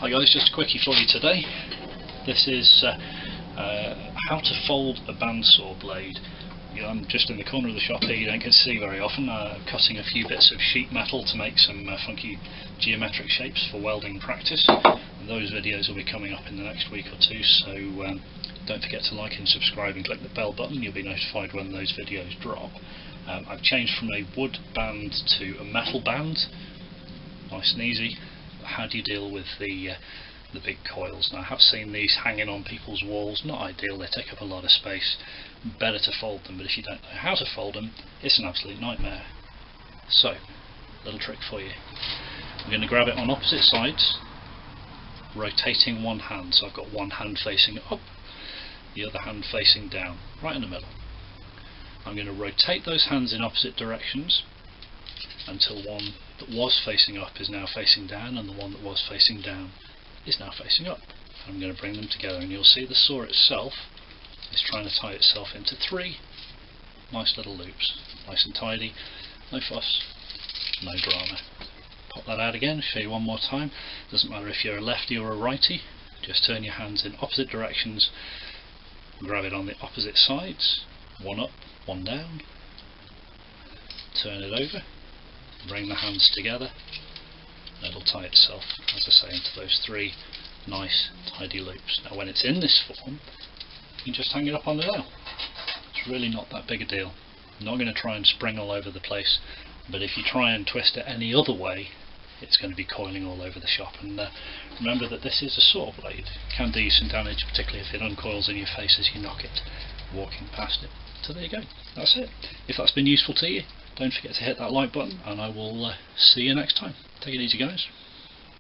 Hi guys, just a quickie for you today. This is how to fold a bandsaw blade. I'm just in the corner of the shop here, you don't get to see very often. I'm cutting a few bits of sheet metal to make some funky geometric shapes for welding practice. And those videos will be coming up in the next week or two, so don't forget to like and subscribe and click the bell button. You'll be notified when those videos drop. I've changed from a wood band to a metal band. Nice and easy. How do you deal with the big coils? Now, I have seen these hanging on people's walls. Not ideal, they take up a lot of space. Better to fold them, but if you don't know how to fold them, it's an absolute nightmare. So, little trick for you. I'm going to grab it on opposite sides, rotating one hand. So I've got one hand facing up, the other hand facing down, right in the middle. I'm going to rotate those hands in opposite directions until one that was facing up is now facing down, and the one that was facing down is now facing up. I'm going to bring them together, and you'll see the saw itself is trying to tie itself into three nice little loops. Nice and tidy, no fuss, no drama. Pop that out again, show you one more time. Doesn't matter if you're a lefty or a righty, just turn your hands in opposite directions, grab it on the opposite sides, one up, one down, turn it over, bring the hands together, and it'll tie itself, as I say, into those three nice tidy loops. Now when it's in this form, you can just hang it up on the nail. It's really not that big a deal. I'm not going to try and spring all over the place, but if you try and twist it any other way, it's going to be coiling all over the shop. And remember that this is a saw blade. It can do you some damage, particularly if it uncoils in your face as you knock it walking past it. So there you go, that's it. If that's been useful to you, don't forget to hit that like button, and I will see you next time. Take it easy guys.